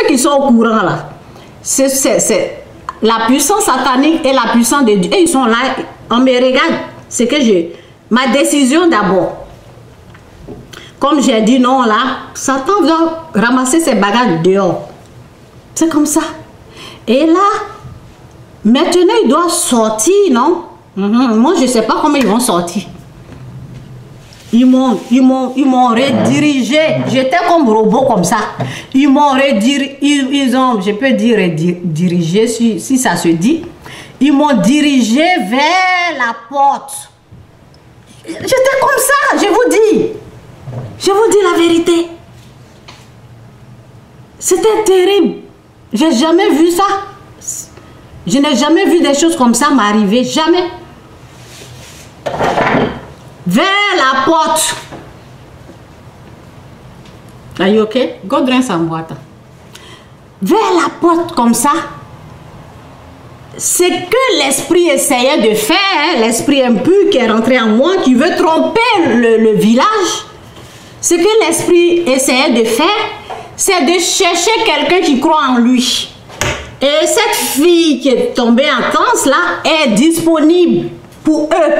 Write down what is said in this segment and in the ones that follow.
ceux qui sont au courant là, c'est la puissance satanique et la puissance de Dieu. Et ils sont là, on me regarde. C'est que ma décision d'abord. Comme j'ai dit non là, Satan doit ramasser ses bagages dehors. C'est comme ça. Et là, maintenant il doit sortir, non? Moi je ne sais pas comment ils vont sortir. Ils m'ont redirigé. J'étais comme robot comme ça. Ils m'ont redirigé. Je peux dire dirigé si ça se dit. Ils m'ont dirigé vers la porte. J'étais comme ça, je vous dis. Je vous dis la vérité. C'était terrible. J'ai jamais vu ça. Je n'ai jamais vu des choses comme ça m'arriver. Jamais. Vers la porte. Are you okay? Go drink some water. Vers la porte comme ça. C'est que l'esprit essayait de faire, l'esprit impur qui est rentré en moi, qui veut tromper le village. Ce que l'esprit essayait de faire, c'est de chercher quelqu'un qui croit en lui. Et cette fille qui est tombée en transe là est disponible pour eux.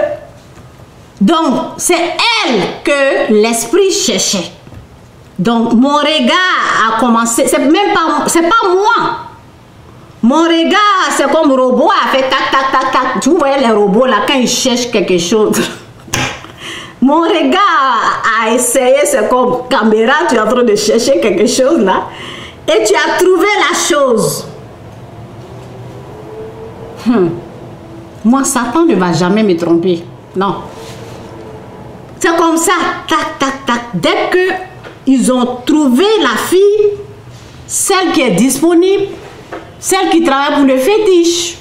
Donc, c'est elle que l'esprit cherchait. Donc, mon regard a commencé, c'est pas moi. Mon regard, c'est comme robot a fait tac, tac, tac, tac. Tu vois les robots là, quand ils cherchent quelque chose. Mon regard a essayé, c'est comme caméra, tu es en train de chercher quelque chose là. Et tu as trouvé la chose. Moi, Satan ne va jamais me tromper. Non. C'est comme ça, tac, tac, tac. Dès qu'ils ont trouvé la fille, celle qui est disponible, celle qui travaille pour le fétiche,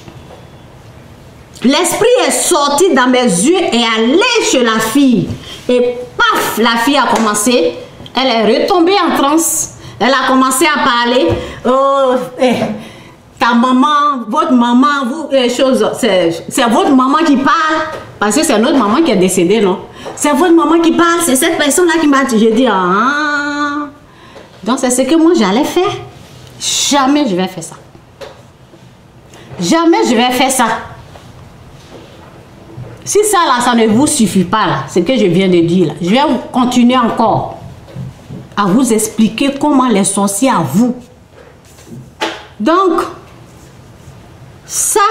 l'esprit est sorti dans mes yeux et allé chez la fille. Et paf, la fille a commencé, elle est retombée en transe. Elle a commencé à parler. Oh, ta maman, votre maman, vous, c'est votre maman qui parle. Parce que c'est notre maman qui est décédée, non? C'est votre maman qui parle, c'est cette personne-là qui m'a dit. J'ai dit, ah. Donc c'est ce que moi j'allais faire. Jamais je vais faire ça. Jamais je vais faire ça. Si ça là, ça ne vous suffit pas là, ce que je viens de dire là, je vais continuer encore à vous expliquer comment les sorciers à vous. Donc, ça,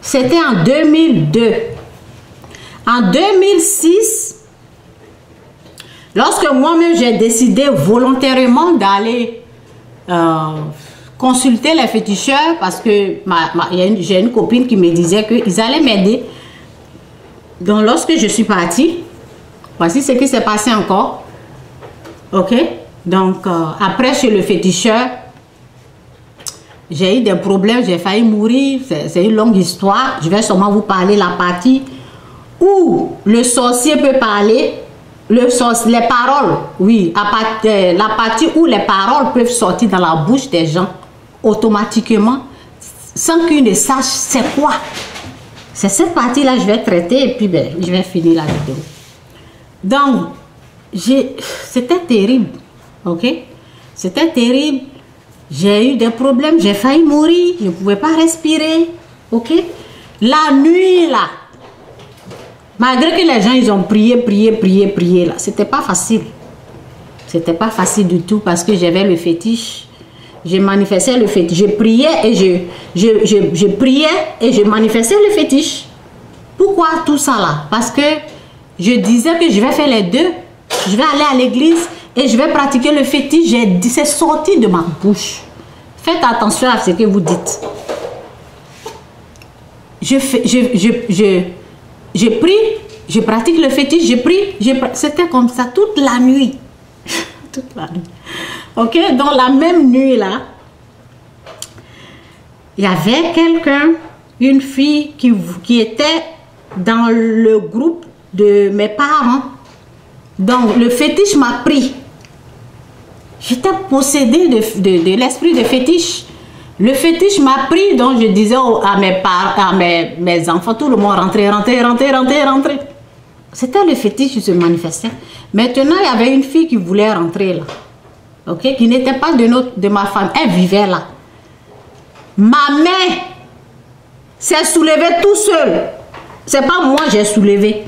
c'était en 2002. En 2006, lorsque moi-même j'ai décidé volontairement d'aller consulter les féticheurs, parce que j'ai une copine qui me disait qu'ils allaient m'aider. Donc, lorsque je suis partie, voici ce qui s'est passé encore. Ok? Donc, après, chez le féticheur, j'ai eu des problèmes, j'ai failli mourir. C'est une longue histoire. Je vais seulement vous parler la partie où le sorcier peut parler, les paroles, oui, la partie où les paroles peuvent sortir dans la bouche des gens automatiquement, sans qu'ils ne sachent c'est quoi. C'est cette partie-là que je vais traiter et puis ben, je vais finir la vidéo. Donc, c'était terrible, ok? C'était terrible. J'ai eu des problèmes, j'ai failli mourir, je ne pouvais pas respirer, ok? La nuit, là, malgré que les gens, ils ont prié, là, c'était pas facile. C'était pas facile du tout parce que j'avais le fétiche. Je manifestais le fétiche. Je priais et je priais et je manifestais le fétiche. Pourquoi tout ça là? Parce que je disais que je vais faire les deux. Je vais aller à l'église et je vais pratiquer le fétiche. C'est sorti de ma bouche. Faites attention à ce que vous dites. Je prie, je pratique le fétiche, je prie. C'était comme ça toute la nuit. Toute la nuit. Ok, dans la même nuit là, il y avait quelqu'un, une fille qui était dans le groupe de mes parents. Donc le fétiche m'a pris. J'étais possédée de l'esprit de fétiche. Le fétiche m'a pris, donc je disais à mes parents, à mes enfants, tout le monde rentrez. C'était le fétiche qui se manifestait. Maintenant, il y avait une fille qui voulait rentrer là. ok, qui n'était pas de ma famille, elle vivait là. Ma main s'est soulevée tout seul. C'est pas moi j'ai soulevé.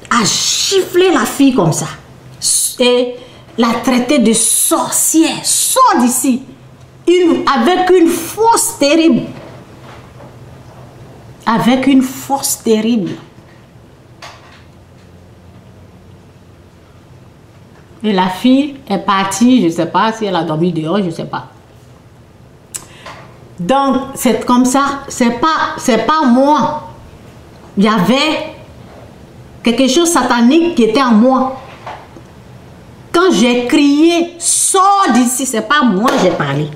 A giflé la fille comme ça. Et la traité de sorcière. Sors d'ici. Avec une force terrible. Avec une force terrible. Et la fille est partie, je ne sais pas si elle a dormi dehors, je ne sais pas. Donc, c'est comme ça, c'est pas moi. Il y avait quelque chose de satanique qui était en moi. Quand j'ai crié, sors d'ici, c'est pas moi j'ai parlé.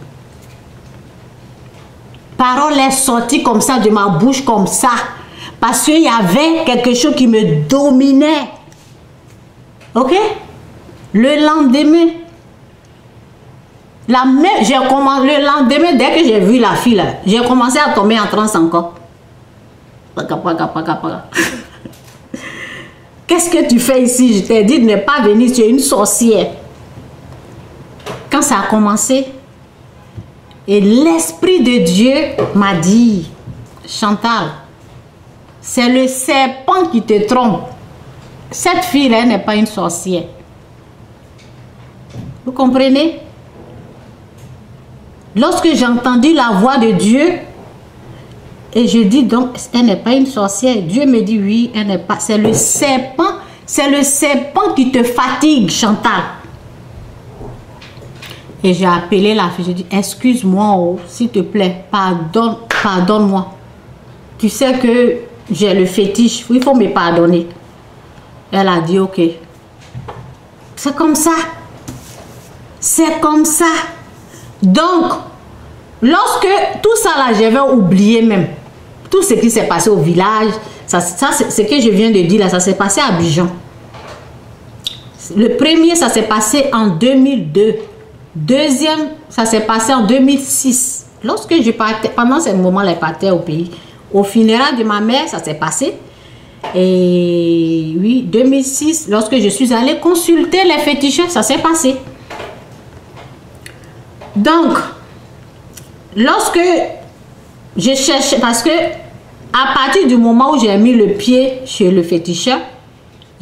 Parole est sortie comme ça de ma bouche, comme ça. Parce qu'il y avait quelque chose qui me dominait. Ok? Le lendemain, le lendemain, dès que j'ai vu la fille là, j'ai commencé à tomber en transe encore. Qu'est-ce que tu fais ici? Je t'ai dit de ne pas venir, tu es une sorcière. Quand ça a commencé, et l'Esprit de Dieu m'a dit, Chantal, c'est le serpent qui te trompe. Cette fille-là n'est pas une sorcière. Vous comprenez? Lorsque j'ai entendu la voix de Dieu, et je dis donc, elle n'est pas une sorcière. Dieu me dit oui, elle n'est pas. C'est le serpent qui te fatigue, Chantal. Et j'ai appelé la fille, j'ai dit, excuse-moi, oh, s'il te plaît, pardonne-moi. Tu sais que j'ai le fétiche, il faut me pardonner. Elle a dit, ok. C'est comme ça. C'est comme ça. Donc, lorsque tout ça là, j'avais oublié même. Tout ce qui s'est passé au village, ça c'est ce que je viens de dire là, ça s'est passé à Abidjan. Le premier, ça s'est passé en 2002. Deuxième, ça s'est passé en 2006. Lorsque je partais, pendant ce moment, je partais au pays. Au funérail de ma mère, ça s'est passé. Et oui, 2006, lorsque je suis allée consulter les féticheurs, ça s'est passé. Donc, lorsque je cherchais, parce que à partir du moment où j'ai mis le pied chez le féticheur,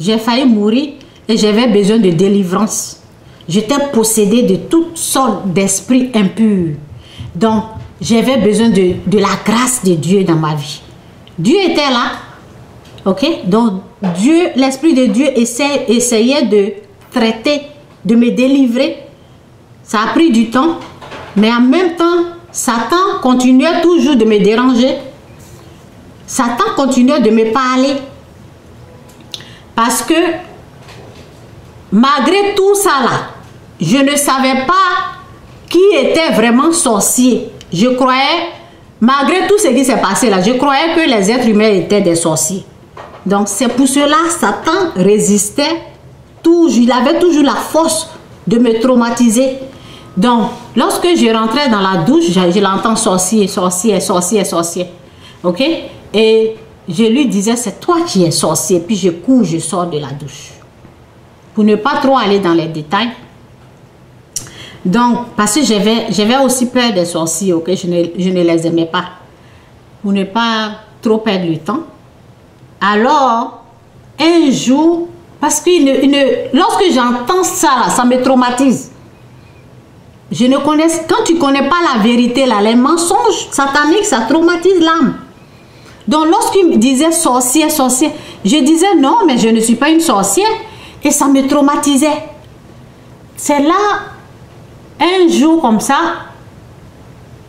j'ai failli mourir et j'avais besoin de délivrance. J'étais possédée de toutes sortes d'esprits impurs. Donc, j'avais besoin de la grâce de Dieu dans ma vie. Dieu était là. Ok? Donc, Dieu, l'Esprit de Dieu essayait de traiter, de me délivrer. Ça a pris du temps. Mais en même temps, Satan continuait toujours de me déranger. Satan continuait de me parler. Parce que, malgré tout ça là, je ne savais pas qui était vraiment sorcier. Je croyais, malgré tout ce qui s'est passé là, je croyais que les êtres humains étaient des sorciers. Donc c'est pour cela Satan résistait toujours. Il avait toujours la force de me traumatiser. Donc lorsque je rentrais dans la douche, je l'entends sorcier, sorcier, sorcier, sorcier. Ok? Et je lui disais, c'est toi qui es sorcier. Puis je cours, je sors de la douche. Pour ne pas trop aller dans les détails. Donc, parce que j'avais aussi peur des sorciers, ok? Je ne les aimais pas. Pour ne pas trop perdre le temps. Alors, un jour, parce que lorsque j'entends ça, là, ça me traumatise. Je ne connais, quand tu ne connais pas la vérité, là, les mensonges sataniques, ça traumatise l'âme. Donc, lorsqu'il me disait sorcier, sorcier, je disais non, mais je ne suis pas une sorcière. Et ça me traumatisait. C'est là, un jour comme ça,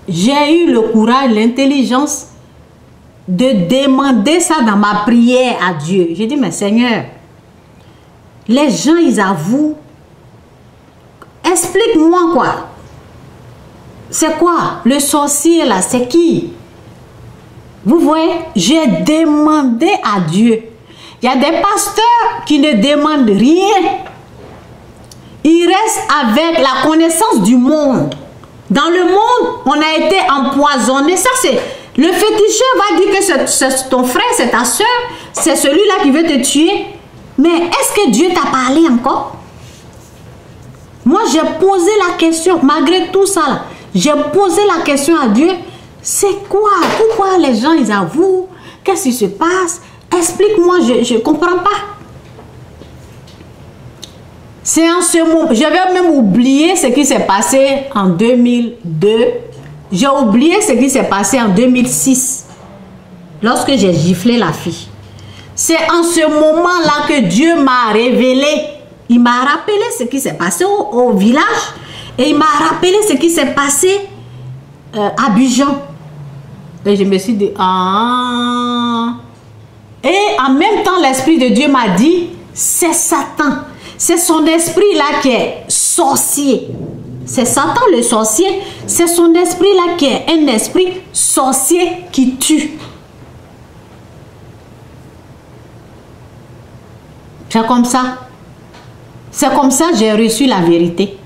j'ai eu le courage, l'intelligence de demander ça dans ma prière à Dieu. J'ai dit, mais Seigneur, les gens, ils avouent. Explique-moi quoi. C'est quoi? Le sorcier là, c'est qui? Vous voyez, j'ai demandé à Dieu. Il y a des pasteurs qui ne demandent rien. Ils restent avec la connaissance du monde. Dans le monde, on a été empoisonné. Ça, c'est... Le féticheur va dire que c'est ton frère, c'est ta soeur, c'est celui-là qui veut te tuer. Mais est-ce que Dieu t'a parlé encore? Moi, j'ai posé la question, malgré tout ça, j'ai posé la question à Dieu. C'est quoi? Pourquoi les gens, ils avouent? Qu'est-ce qui se passe? Explique-moi, je ne comprends pas. C'est en ce moment, j'avais même oublié ce qui s'est passé en 2002. J'ai oublié ce qui s'est passé en 2006, lorsque j'ai giflé la fille. C'est en ce moment-là que Dieu m'a révélé. Il m'a rappelé ce qui s'est passé au village et il m'a rappelé ce qui s'est passé à Abidjan. Et je me suis dit, ah. Et en même temps, l'Esprit de Dieu m'a dit, c'est Satan. C'est son esprit-là qui est sorcier. C'est Satan le sorcier. C'est son esprit-là qui est un esprit sorcier qui tue. C'est comme ça. C'est comme ça que j'ai reçu la vérité.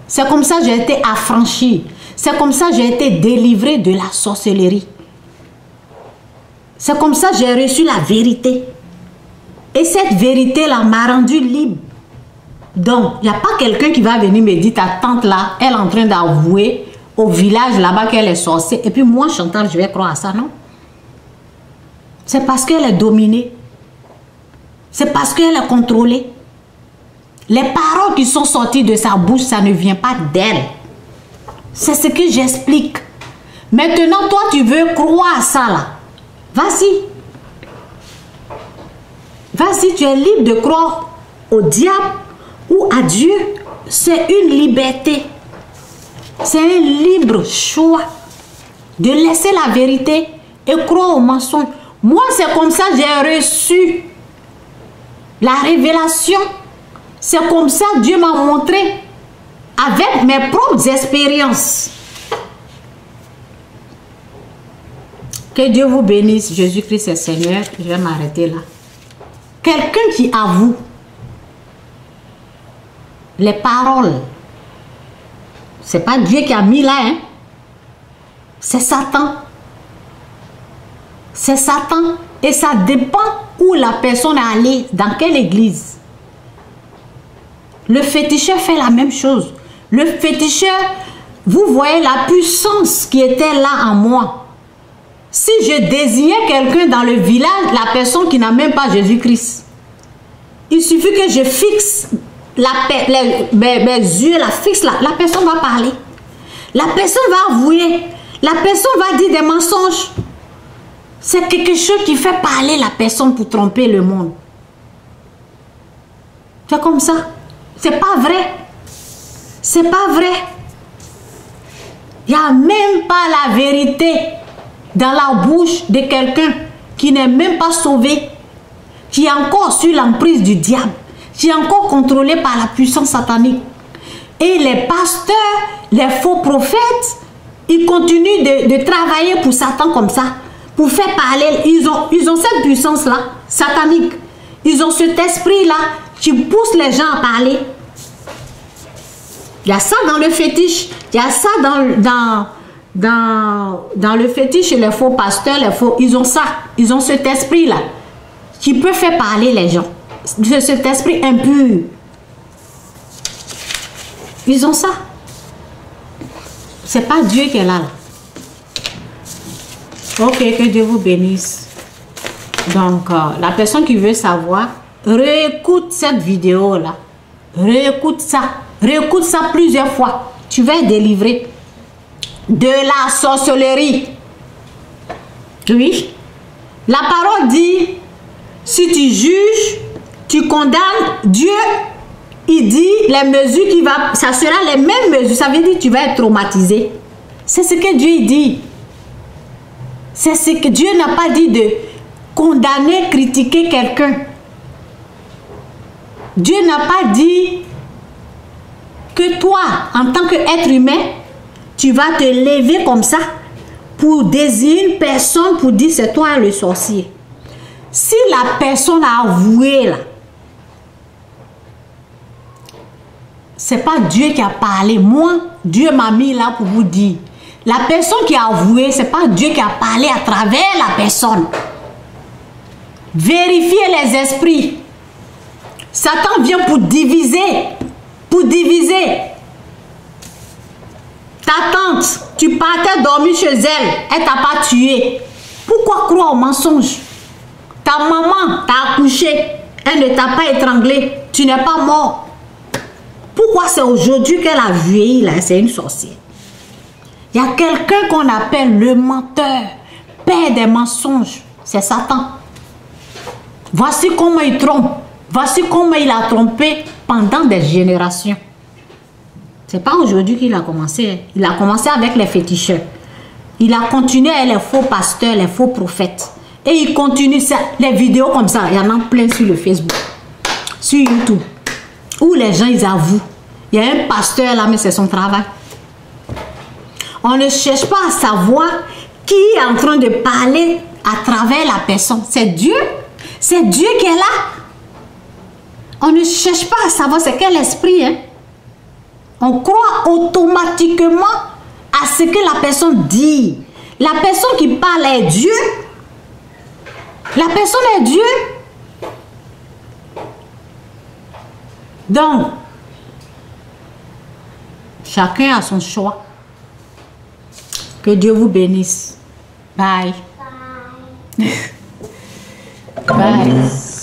C'est comme ça que j'ai été affranchie. C'est comme ça que j'ai été délivrée de la sorcellerie. C'est comme ça que j'ai reçu la vérité. Et cette vérité-là m'a rendue libre. Donc, il n'y a pas quelqu'un qui va venir me dire, ta tante là, elle est en train d'avouer au village là-bas qu'elle est sorcière. Et puis moi, Chantal, je vais croire à ça, non? C'est parce qu'elle est dominée. C'est parce qu'elle est contrôlée. Les paroles qui sont sorties de sa bouche, ça ne vient pas d'elle. C'est ce que j'explique. Maintenant, toi, tu veux croire à ça là. Vas-y. Vas-y, tu es libre de croire au diable ou à Dieu. C'est une liberté. C'est un libre choix de laisser la vérité et croire au mensonge. Moi, c'est comme ça que j'ai reçu la révélation. C'est comme ça que Dieu m'a montré avec mes propres expériences. Que Dieu vous bénisse. Jésus-Christ est Seigneur. Je vais m'arrêter là. Quelqu'un qui avoue les paroles, c'est pas Dieu qui a mis là, hein? C'est Satan. C'est Satan. Et ça dépend où la personne est allée, dans quelle église. Le féticheur fait la même chose. Le féticheur, vous voyez la puissance qui était là en moi. Si je désignais quelqu'un dans le village, la personne qui n'a même pas Jésus-Christ, il suffit que je fixe mes yeux, la personne va parler. La personne va avouer. La personne va dire des mensonges. C'est quelque chose qui fait parler la personne pour tromper le monde. C'est comme ça. C'est pas vrai. C'est pas vrai. Il n'y a même pas la vérité dans la bouche de quelqu'un qui n'est même pas sauvé, qui est encore sur l'emprise du diable, qui est encore contrôlé par la puissance satanique. Et les pasteurs, les faux prophètes, ils continuent de travailler pour Satan comme ça, pour faire parler. Ils ont cette puissance-là, satanique. Ils ont cet esprit-là qui pousse les gens à parler. Il y a ça dans le fétiche. Il y a ça dans le fétiche et les faux pasteurs, ils ont ça. Ils ont cet esprit-là qui peut faire parler les gens. Cet esprit impur. Ils ont ça. C'est pas Dieu qui est là. Ok, que Dieu vous bénisse. Donc, la personne qui veut savoir, réécoute cette vidéo-là. Réécoute ça. Réécoute ça plusieurs fois. Tu vas être délivré de la sorcellerie. Oui. La parole dit, si tu juges, tu condamnes, Dieu, il dit les mesures qui va, ça sera les mêmes mesures. Ça veut dire que tu vas être traumatisé. C'est ce que Dieu dit. C'est ce que Dieu n'a pas dit de condamner, critiquer quelqu'un. Dieu n'a pas dit que toi, en tant qu'être humain, tu vas te lever comme ça pour désigner une personne pour dire c'est toi le sorcier. Si la personne a avoué là, c'est pas Dieu qui a parlé. Moi, Dieu m'a mis là pour vous dire. La personne qui a avoué, c'est pas Dieu qui a parlé à travers la personne. Vérifiez les esprits. Satan vient pour diviser, pour diviser. Ta tante, tu partais dormir chez elle t'a pas tué. Pourquoi croire au mensonge? Ta maman t'a accouché, elle ne t'a pas étranglé, tu n'es pas mort. Pourquoi c'est aujourd'hui qu'elle a vieilli là? C'est une sorcière. Il y a quelqu'un qu'on appelle le menteur, père des mensonges, c'est Satan. Voici comment il trompe, voici comment il a trompé pendant des générations. C'est pas aujourd'hui qu'il a commencé. Il a commencé avec les féticheurs. Il a continué avec les faux pasteurs, les faux prophètes. Et il continue ça. Les vidéos comme ça, il y en a plein sur le Facebook, sur YouTube, où les gens ils avouent. Il y a un pasteur là, mais c'est son travail. On ne cherche pas à savoir qui est en train de parler à travers la personne. C'est Dieu. C'est Dieu qui est là. On ne cherche pas à savoir c'est quel esprit, hein. On croit automatiquement à ce que la personne dit. La personne qui parle est Dieu. La personne est Dieu. Donc, chacun a son choix. Que Dieu vous bénisse. Bye. Bye. Bye.